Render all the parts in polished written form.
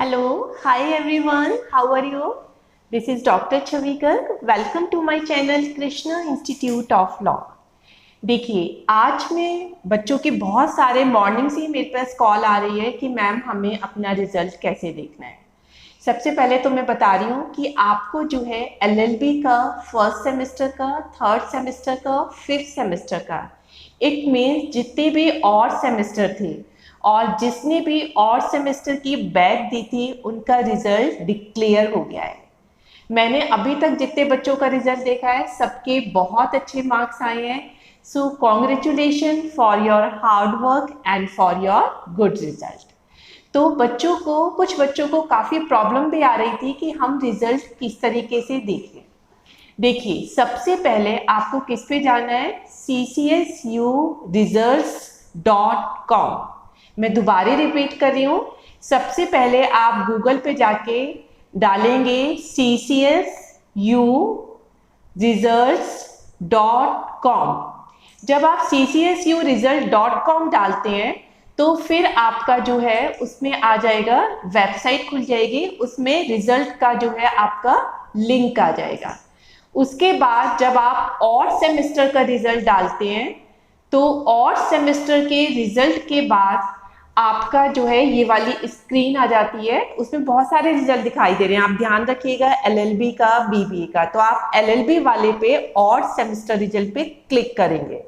Hello, hi everyone, how are you? This is Dr. Chavi Garg. Welcome to my channel Krishna Institute of Law. देखिए, आज मैं बच्चों के बहुत सारे मॉर्निंग से ही मेरे पास कॉल आ रही है कि मैम हमें अपना रिजल्ट कैसे देखना है। सबसे पहले तो मैं बता रही हूँ कि आपको जो है LLB का फर्स्ट सेमेस्टर का, थर्ड सेमेस्टर का, फिफ्थ सेमेस्टर का, इट मीन्स जितने भी और सेमेस्टर थे और जिसने भी और सेमेस्टर की बैक दी थी उनका रिजल्ट डिक्लेयर हो गया है। मैंने अभी तक जितने बच्चों का रिजल्ट देखा है सबके बहुत अच्छे मार्क्स आए हैं। So congratulation for your hard work and for your good result. तो कुछ बच्चों को काफ़ी प्रॉब्लम भी आ रही थी कि हम रिजल्ट किस तरीके से देखें। देखिए, सबसे पहले आपको किस पे जाना है, ccsuresults.com। मैं दोबारा रिपीट कर रही हूँ। सबसे पहले आप गूगल पे जाके डालेंगे ccsuresults.com। जब आप ccsuresults.com डालते हैं तो फिर आपका जो है उसमें आ जाएगा, वेबसाइट खुल जाएगी, उसमें रिजल्ट का जो है आपका लिंक आ जाएगा। उसके बाद जब आप और सेमेस्टर का रिजल्ट डालते हैं तो और सेमेस्टर के रिजल्ट के बाद आपका जो है ये वाली स्क्रीन आ जाती है, उसमें बहुत सारे रिजल्ट दिखाई दे रहे हैं। आप ध्यान रखिएगा, LLB का, BBA का, तो आप LLB वाले पे और सेमेस्टर रिजल्ट पे क्लिक करेंगे।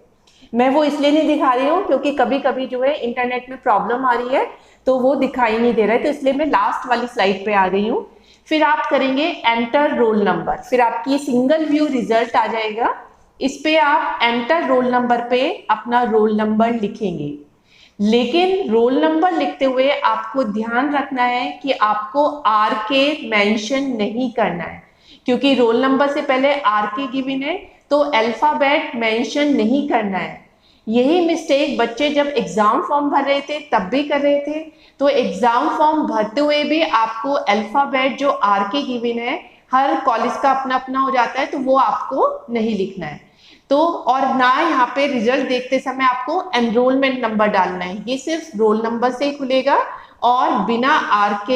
मैं वो इसलिए नहीं दिखा रही हूँ क्योंकि कभी कभी जो है इंटरनेट में प्रॉब्लम आ रही है तो वो दिखाई नहीं दे रहा है, तो इसलिए मैं लास्ट वाली स्लाइड पे आ गई हूँ। फिर आप करेंगे एंटर रोल नंबर, फिर आपकी सिंगल व्यू रिजल्ट आ जाएगा। इस पे आप एंटर रोल नंबर पे अपना रोल नंबर लिखेंगे, लेकिन रोल नंबर लिखते हुए आपको ध्यान रखना है कि आपको RK मेंशन नहीं करना है, क्योंकि रोल नंबर से पहले RK गिवन है तो अल्फाबेट मेंशन नहीं करना है। यही मिस्टेक बच्चे जब एग्जाम फॉर्म भर रहे थे तब भी कर रहे थे। तो एग्जाम फॉर्म भरते हुए भी आपको अल्फाबेट जो RK गिवन है, हर कॉलेज का अपना अपना हो जाता है, तो वो आपको नहीं लिखना है। तो और ना यहाँ पे रिजल्ट देखते समय आपको एनरोलमेंट नंबर डालना है, ये सिर्फ रोल नंबर से ही खुलेगा और बिना RK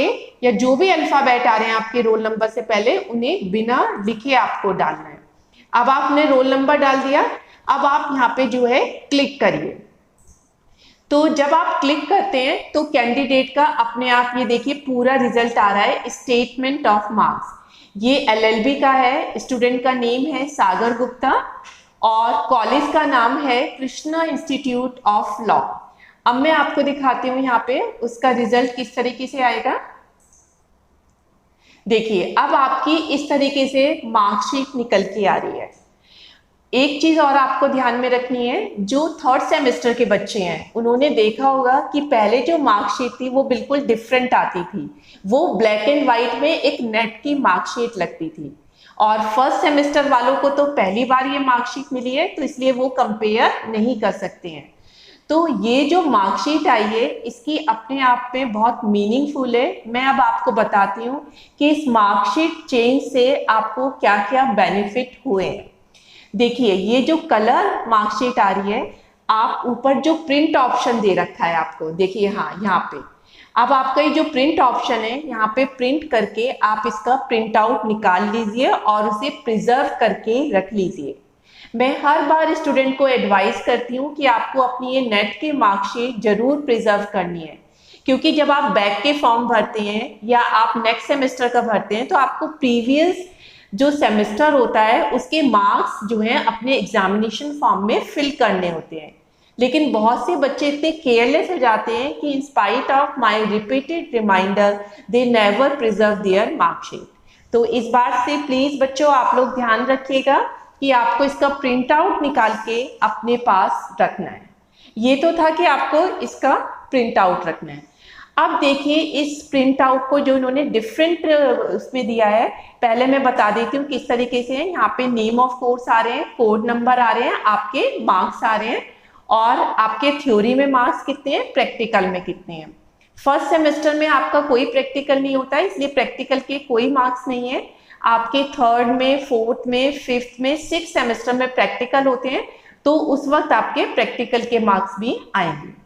या जो भी अल्फाबेट आ रहे हैं आपके रोल नंबर से पहले उन्हें बिना लिखे आपको डालना है। अब आपने रोल नंबर डाल दिया, अब आप यहाँ पे जो है क्लिक करिए। तो जब आप क्लिक करते हैं तो कैंडिडेट का अपने आप ये देखिए पूरा रिजल्ट आ रहा है, स्टेटमेंट ऑफ मार्क्स। ये LLB का है, स्टूडेंट का नेम है सागर गुप्ता और कॉलेज का नाम है कृष्णा इंस्टीट्यूट ऑफ लॉ। अब मैं आपको दिखाती हूँ यहाँ पे उसका रिजल्ट किस तरीके से आएगा। देखिए, अब आपकी इस तरीके से मार्कशीट निकल के आ रही है। एक चीज और आपको ध्यान में रखनी है, जो थर्ड सेमेस्टर के बच्चे हैं उन्होंने देखा होगा कि पहले जो मार्कशीट थी वो बिल्कुल डिफरेंट आती थी, वो ब्लैक एंड व्हाइट में एक नेट की मार्कशीट लगती थी। और फर्स्ट सेमेस्टर वालों को तो पहली बार ये मार्कशीट मिली है, तो इसलिए वो कंपेयर नहीं कर सकते हैं। तो ये जो मार्कशीट आई है इसकी अपने आप में बहुत मीनिंगफुल है। मैं अब आपको बताती हूँ कि इस मार्कशीट चेंज से आपको क्या क्या बेनिफिट हुए हैं। देखिए, ये जो कलर मार्कशीट आ रही है, आप ऊपर जो प्रिंट ऑप्शन दे रखा है आपको, देखिए हाँ यहाँ पे, अब आपका ये जो प्रिंट ऑप्शन है यहाँ पे प्रिंट करके आप इसका प्रिंट आउट निकाल लीजिए और उसे प्रिजर्व करके रख लीजिए। मैं हर बार स्टूडेंट को एडवाइस करती हूँ कि आपको अपनी ये नेट की मार्कशीट जरूर प्रिजर्व करनी है, क्योंकि जब आप बैक के फॉर्म भरते हैं या आप नेक्स्ट सेमेस्टर का भरते हैं तो आपको प्रीवियस जो सेमेस्टर होता है उसके मार्क्स जो हैं अपने एग्जामिनेशन फॉर्म में फिल करने होते हैं। लेकिन बहुत से बच्चे इतने केयरलेस हो जाते हैं कि in spite of my repeated reminder they never preserve their marksheet. तो इस बात से प्लीज बच्चों आप लोग ध्यान रखिएगा कि आपको इसका प्रिंट आउट निकाल के अपने पास रखना है। ये तो था कि आपको इसका प्रिंट आउट रखना है। अब देखिए, इस प्रिंट आउट को जो इन्होंने डिफरेंट उसमें दिया है, पहले मैं बता देती हूँ किस तरीके से है। यहाँ पे नेम ऑफ कोर्स आ रहे हैं, कोड नंबर आ रहे हैं, आपके मार्क्स आ रहे हैं और आपके थ्योरी में मार्क्स कितने हैं, प्रैक्टिकल में कितने हैं। फर्स्ट सेमेस्टर में आपका कोई प्रैक्टिकल नहीं होता है, इसलिए प्रैक्टिकल के कोई मार्क्स नहीं है। आपके थर्ड में, फोर्थ में, फिफ्थ में, सिक्स सेमेस्टर में प्रैक्टिकल होते हैं, तो उस वक्त आपके प्रैक्टिकल के मार्क्स भी आएंगे।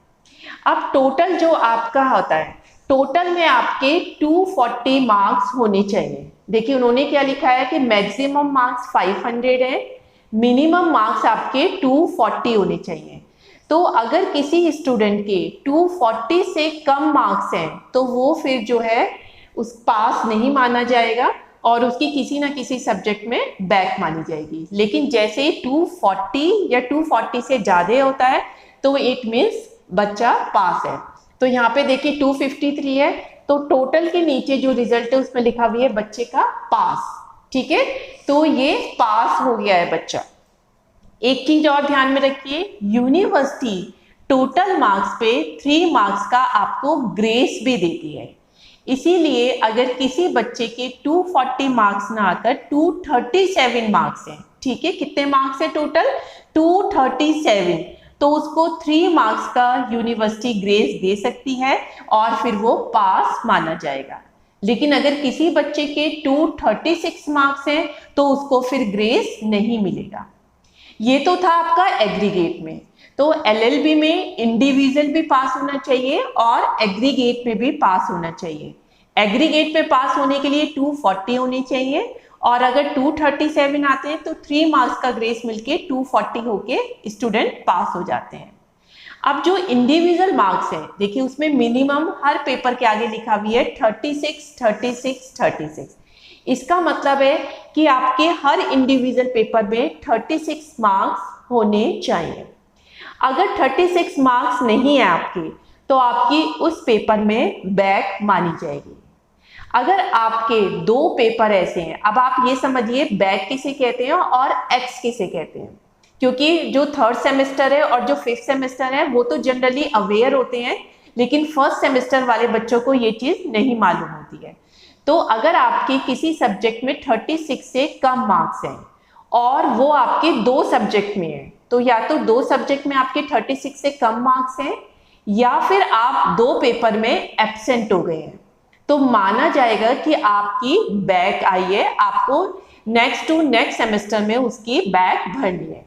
अब टोटल जो आपका होता है टोटल में आपके 240 मार्क्स होने चाहिए। देखिए उन्होंने क्या लिखा है कि मैक्सिमम मार्क्स 500 है, मिनिमम मार्क्स आपके 240 होने चाहिए। तो अगर किसी स्टूडेंट के 240 से कम मार्क्स हैं तो वो फिर जो है उस पास नहीं माना जाएगा और उसकी किसी ना किसी सब्जेक्ट में बैक मानी जाएगी। लेकिन जैसे ही 240 या 240 से ज़्यादा होता है तो इट मीन्स बच्चा पास है। तो यहाँ पे देखिए 253 है, तो टोटल के नीचे जो रिजल्ट है उसमें लिखा हुआ है बच्चे का पास। ठीक है, तो ये पास हो गया है बच्चा। एक चीज और ध्यान में रखिए, यूनिवर्सिटी टोटल मार्क्स पे 3 मार्क्स का आपको ग्रेस भी देती है। इसीलिए अगर किसी बच्चे के 240 मार्क्स ना आकर 237 मार्क्स हैं, ठीक है, कितने मार्क्स है टोटल 237, तो उसको 3 मार्क्स का यूनिवर्सिटी ग्रेस दे सकती है और फिर वो पास माना जाएगा। लेकिन अगर किसी बच्चे के 236 मार्क्स हैं तो उसको फिर ग्रेस नहीं मिलेगा। ये तो था आपका एग्रीगेट में। तो एलएलबी में इंडिविजुअल भी पास होना चाहिए और एग्रीगेट में भी पास होना चाहिए। एग्रीगेट में पास होने के लिए 240 होनी चाहिए और अगर 237 आते हैं तो 3 मार्क्स का ग्रेस मिलके 240 होके स्टूडेंट पास हो जाते हैं। अब जो इंडिविजुअल मार्क्स है देखिए उसमें मिनिमम हर पेपर के आगे लिखा भी है 36, 36, 36। इसका मतलब है कि आपके हर इंडिविजुअल पेपर में 36 मार्क्स होने चाहिए। अगर 36 मार्क्स नहीं है आपके तो आपकी उस पेपर में बैक मानी जाएगी। अगर आपके 2 पेपर ऐसे हैं, अब आप ये समझिए बैक किसे कहते हैं और एक्स किसे कहते हैं, क्योंकि जो 3rd सेमेस्टर है और जो 5th सेमेस्टर है वो तो जनरली अवेयर होते हैं, लेकिन 1st सेमेस्टर वाले बच्चों को ये चीज़ नहीं मालूम होती है। तो अगर आपके किसी सब्जेक्ट में 36 से कम मार्क्स हैं और वो आपके 2 सब्जेक्ट में है, तो या तो 2 सब्जेक्ट में आपके 36 से कम मार्क्स हैं या फिर आप 2 पेपर में एब्सेंट हो गए हैं, तो माना जाएगा कि आपकी बैक आई है, आपको नेक्स्ट टू नेक्स्ट सेमेस्टर में उसकी बैक भरनी है।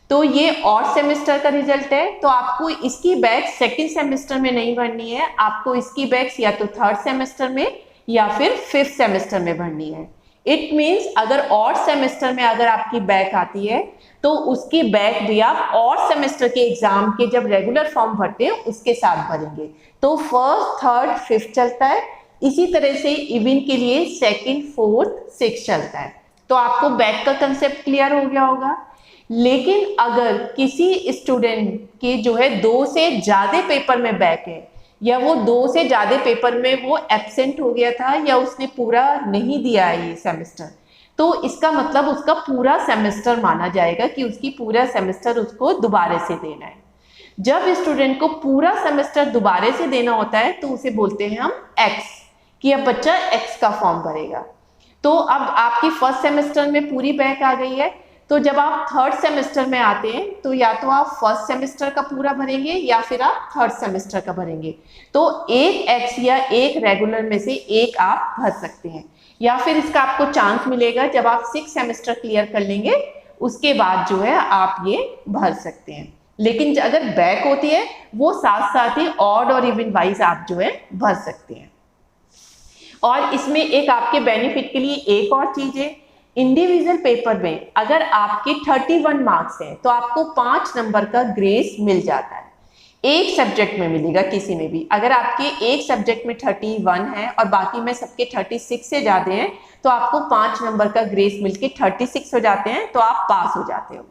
तो ये और सेमेस्टर का रिजल्ट है, तो आपको इसकी बैक 2nd सेमेस्टर में नहीं भरनी है, आपको इसकी बैक या तो 3rd सेमेस्टर में या फिर 5th सेमेस्टर में भरनी है। इट मीन्स अगर और सेमेस्टर में अगर आपकी बैक आती है तो उसकी बैक भी आप और सेमेस्टर के एग्जाम के जब रेगुलर फॉर्म भरते हैं उसके साथ भरेंगे। तो 1st, 3rd, 5th चलता है, इसी तरह से इवन के लिए 2nd, 4th, 6th चलता है। तो आपको बैक का कंसेप्ट क्लियर हो गया होगा। लेकिन अगर किसी स्टूडेंट के जो है 2 से ज़्यादा पेपर में बैक है या वो 2 से ज़्यादा पेपर में वो एब्सेंट हो गया था या उसने पूरा नहीं दिया है ये सेमेस्टर, तो इसका मतलब उसका पूरा सेमेस्टर माना जाएगा कि उसकी पूरा सेमेस्टर उसको दोबारा से देना है। जब स्टूडेंट को पूरा सेमेस्टर दोबारा से देना होता है तो उसे बोलते हैं हम एक्स, कि अब बच्चा एक्स का फॉर्म भरेगा। तो अब आपकी 1st सेमेस्टर में पूरी बैक आ गई है, तो जब आप 3rd सेमेस्टर में आते हैं तो या तो आप 1st सेमेस्टर का पूरा भरेंगे या फिर आप 3rd सेमेस्टर का भरेंगे। तो एक एक्स या एक रेगुलर में से एक आप भर सकते हैं, या फिर इसका आपको चांस मिलेगा जब आप 6 सेमेस्टर क्लियर कर लेंगे उसके बाद जो है आप ये भर सकते हैं। लेकिन अगर बैक होती है वो साथ साथ ही ऑड और इवन वाइज आप जो है भर सकते हैं। और इसमें एक आपके बेनिफिट के लिए एक और चीज है, इंडिविजुअल पेपर में अगर आपके 31 मार्क्स हैं तो आपको 5 नंबर का ग्रेस मिल जाता है। एक सब्जेक्ट में मिलेगा किसी में भी, अगर आपके एक सब्जेक्ट में 31 है और बाकी में सबके 36 से ज़्यादा हैं तो आपको 5 नंबर का ग्रेस मिलके 36 हो जाते हैं, तो आप पास हो जाते हो।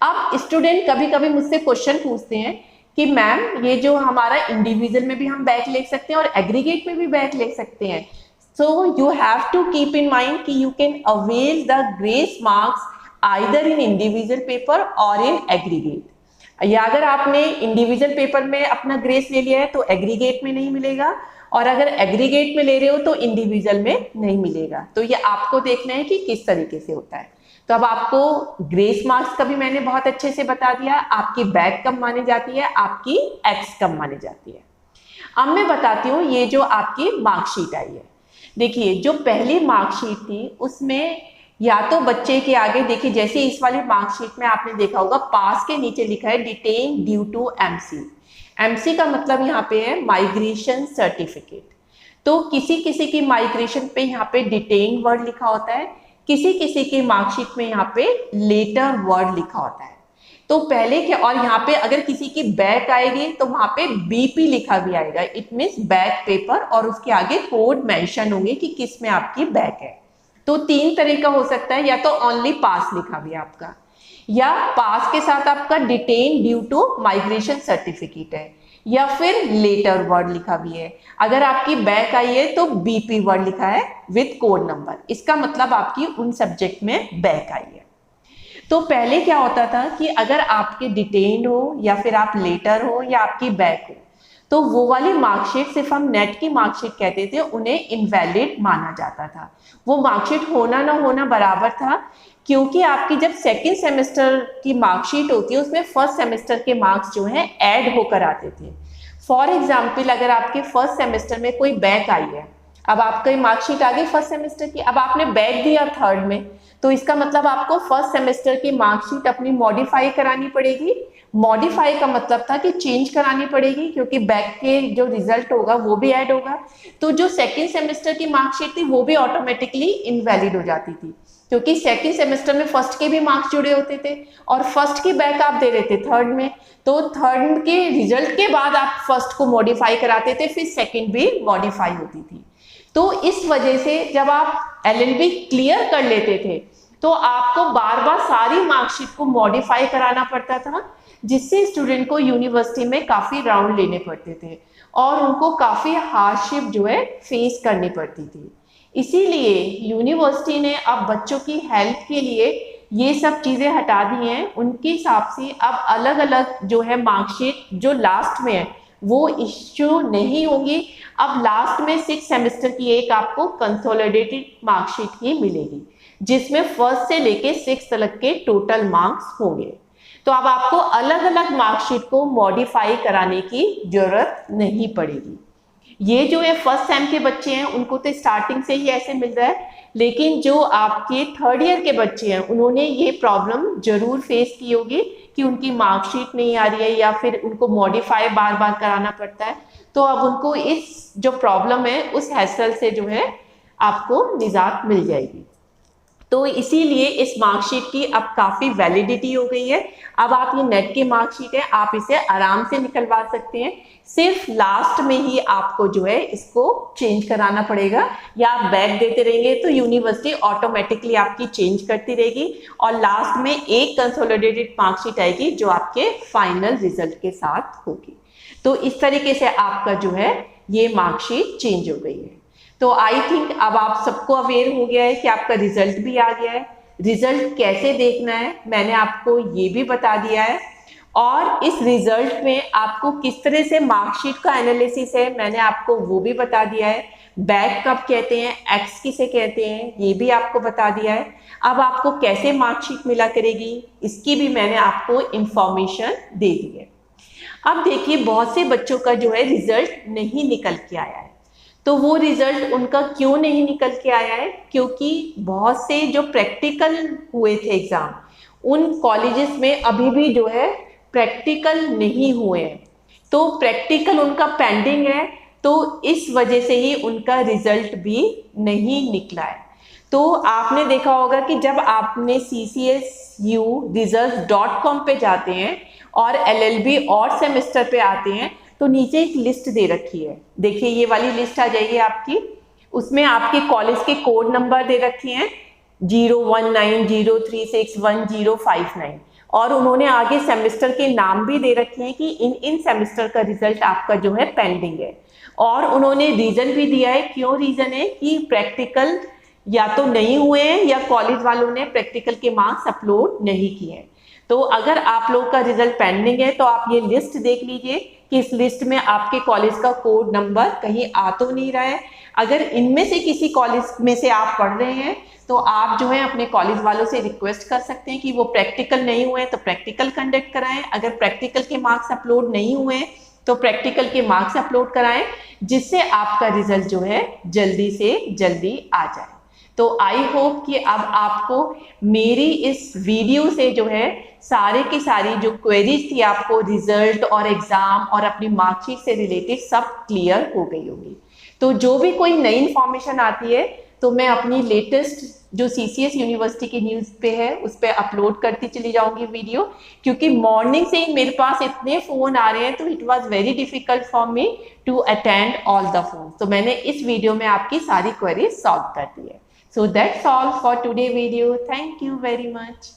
अब स्टूडेंट कभी कभी मुझसे क्वेश्चन पूछते हैं कि मैम ये जो हमारा इंडिविजुअल में भी हम बैक ले सकते हैं और एग्रीगेट में भी बैक ले सकते हैं, so you have to keep in mind कि you can avail the grace marks either in individual paper or in aggregate। या अगर आपने इंडिविजुअल पेपर में अपना ग्रेस ले लिया है तो एग्रीगेट में नहीं मिलेगा, और अगर एग्रीगेट में ले रहे हो तो इंडिविजुअल में नहीं मिलेगा। तो ये आपको देखना है कि किस तरीके से होता है। तो अब आपको ग्रेस मार्क्स का भी मैंने बहुत अच्छे से बता दिया, आपकी बैक कब मानी जाती है, आपकी एक्स कब मानी जाती है। अब मैं बताती हूँ ये जो आपकी मार्कशीट आई है, देखिए जो पहली मार्कशीट थी उसमें या तो बच्चे के आगे देखिए, जैसे इस वाली मार्कशीट में आपने देखा होगा पास के नीचे लिखा है detain due to MC. MC का मतलब यहाँ पे है माइग्रेशन सर्टिफिकेट। तो किसी किसी की माइग्रेशन पे यहाँ पे डिटेन वर्ड लिखा होता है, किसी किसी की मार्कशीट में यहाँ पे लेटर वर्ड लिखा होता है। तो पहले क्या, और यहाँ पे अगर किसी की बैक आएगी तो वहां पे BP लिखा भी आएगा, इट मीन्स बैक पेपर, और उसके आगे कोड मेंशन होंगे कि किस में आपकी बैक है। तो 3 तरह का हो सकता है, या तो ओनली पास लिखा भी आपका, या पास के साथ आपका detain due to migration certificate है, या फिर लेटर वर्ड लिखा भी है। अगर आपकी बैक आई है तो BP वर्ड लिखा है विद कोड नंबर, इसका मतलब आपकी उन सब्जेक्ट में बैक आई है। तो पहले क्या होता था कि अगर आपके डिटेन हो या फिर आप लेटर हो या आपकी बैक हो, तो वो वाली मार्कशीट, सिर्फ हम नेट की मार्कशीट कहते थे, उन्हें इनवैलिड माना जाता था। वो मार्कशीट होना ना होना बराबर था, क्योंकि आपकी जब सेकेंड सेमेस्टर की मार्कशीट होती है उसमें फर्स्ट सेमेस्टर के मार्क्स जो हैं ऐड होकर आते थे। फॉर एग्जाम्पल, अगर आपके फर्स्ट सेमेस्टर में कोई बैक आई है, अब आपकी मार्कशीट आ गई फर्स्ट सेमेस्टर की, अब आपने बैक दिया थर्ड में, तो इसका मतलब आपको फर्स्ट सेमेस्टर की मार्कशीट अपनी मॉडिफाई करानी पड़ेगी। मॉडिफाई का मतलब था कि चेंज करानी पड़ेगी, क्योंकि बैक के जो रिजल्ट होगा वो भी ऐड होगा। तो जो सेकेंड सेमेस्टर की मार्कशीट थी वो भी ऑटोमेटिकली इनवैलिड हो जाती थी, क्योंकि सेकेंड सेमेस्टर में फर्स्ट के भी मार्क्स जुड़े होते थे और फर्स्ट की बैक आप दे रहे थे थर्ड में, तो थर्ड के रिजल्ट के बाद आप फर्स्ट को मॉडिफाई कराते थे, फिर सेकेंड भी मॉडिफाई होती थी। तो इस वजह से जब आप LLB क्लियर कर लेते थे तो आपको बार बार सारी मार्कशीट को मॉडिफाई कराना पड़ता था, जिससे स्टूडेंट को यूनिवर्सिटी में काफी राउंड लेने पड़ते थे और उनको काफी हार्डशिप जो है फेस करनी पड़ती थी। इसीलिए यूनिवर्सिटी ने अब बच्चों की हेल्प के लिए ये सब चीजें हटा दी हैं। उनके हिसाब से अब अलग अलग जो है मार्कशीट जो लास्ट में है वो इश्यू नहीं होगी। अब लास्ट में 6 सेमेस्टर की एक आपको कंसोलिडेटेड मार्कशीट ही मिलेगी, जिसमें फर्स्ट से लेके 6 तक के टोटल मार्क्स होंगे। तो अब आपको अलग अलग मार्कशीट को मॉडिफाई कराने की जरूरत नहीं पड़ेगी। ये जो है फर्स्ट सेम के बच्चे हैं उनको तो स्टार्टिंग से ही ऐसे मिल रहा है, लेकिन जो आपके थर्ड ईयर के बच्चे हैं उन्होंने ये प्रॉब्लम जरूर फेस की होगी कि उनकी मार्कशीट नहीं आ रही है या फिर उनको मॉडिफाई बार बार कराना पड़ता है। तो अब उनको इस जो प्रॉब्लम है उस हैसल से जो है आपको निजात मिल जाएगी। तो इसीलिए इस मार्कशीट की अब काफ़ी वैलिडिटी हो गई है। अब आप ये नेट की मार्कशीट है, आप इसे आराम से निकलवा सकते हैं। सिर्फ लास्ट में ही आपको जो है इसको चेंज कराना पड़ेगा, या आप बैक देते रहेंगे तो यूनिवर्सिटी ऑटोमेटिकली आपकी चेंज करती रहेगी और लास्ट में एक कंसोलिडेटेड मार्कशीट आएगी जो आपके फाइनल रिजल्ट के साथ होगी। तो इस तरीके से आपका जो है ये मार्कशीट चेंज हो गई है। तो आई थिंक अब आप सबको अवेयर हो गया है कि आपका रिजल्ट भी आ गया है। रिजल्ट कैसे देखना है मैंने आपको ये भी बता दिया है, और इस रिजल्ट में आपको किस तरह से मार्कशीट का एनालिसिस है मैंने आपको वो भी बता दिया है। बैक कब कहते हैं, एक्स किसे कहते हैं, ये भी आपको बता दिया है। अब आपको कैसे मार्कशीट मिला करेगी इसकी भी मैंने आपको इंफॉर्मेशन दे दी है। अब देखिए, बहुत से बच्चों का जो है रिजल्ट नहीं निकल के आया है। तो वो रिजल्ट उनका क्यों नहीं निकल के आया है? क्योंकि बहुत से जो प्रैक्टिकल हुए थे एग्जाम, उन कॉलेजेस में अभी भी जो है प्रैक्टिकल नहीं हुए हैं, तो प्रैक्टिकल उनका पेंडिंग है, तो इस वजह से ही उनका रिजल्ट भी नहीं निकला है। तो आपने देखा होगा कि जब आपने ccsuresults.com पे जाते हैं और LLB और सेमेस्टर पे आते हैं तो नीचे एक लिस्ट दे रखी है। देखिए ये वाली लिस्ट आ जाएगी आपकी, उसमें आपके कॉलेज के कोड नंबर दे रखे हैं 01903611059, और उन्होंने आगे सेमेस्टर के नाम भी दे रखे हैं कि इन सेमेस्टर का रिजल्ट आपका जो है पेंडिंग है, और उन्होंने रीजन भी दिया है। क्यों रीजन है कि प्रैक्टिकल या तो नहीं हुए हैं या कॉलेज वालों ने प्रैक्टिकल के मार्क्स अपलोड नहीं किए हैं। तो अगर आप लोग का रिजल्ट पेंडिंग है तो आप ये लिस्ट देख लीजिए कि इस लिस्ट में आपके कॉलेज का कोड नंबर कहीं आ तो नहीं रहा है। अगर इनमें से किसी कॉलेज में से आप पढ़ रहे हैं तो आप जो है अपने कॉलेज वालों से रिक्वेस्ट कर सकते हैं कि वो प्रैक्टिकल नहीं हुए तो प्रैक्टिकल कंडक्ट कराएं। अगर प्रैक्टिकल के मार्क्स अपलोड नहीं हुए तो प्रैक्टिकल के मार्क्स अपलोड कराएं, जिससे आपका रिजल्ट जो है जल्दी से जल्दी आ जाए। तो आई होप कि अब आपको मेरी इस वीडियो से जो है सारे की सारी जो क्वेरीज थी आपको रिजल्ट और एग्जाम और अपनी मार्कशीट से रिलेटेड सब क्लियर हो गई होगी। तो जो भी कोई नई इंफॉर्मेशन आती है तो मैं अपनी लेटेस्ट जो सीसीएस यूनिवर्सिटी की न्यूज़ पे है उस पर अपलोड करती चली जाऊंगी वीडियो, क्योंकि मॉर्निंग से ही मेरे पास इतने फ़ोन आ रहे हैं तो it was very difficult for me to attend all the phone. तो मैंने इस वीडियो में आपकी सारी क्वेरीज सॉल्व कर दी है। So that's all for today video. Thank you very much.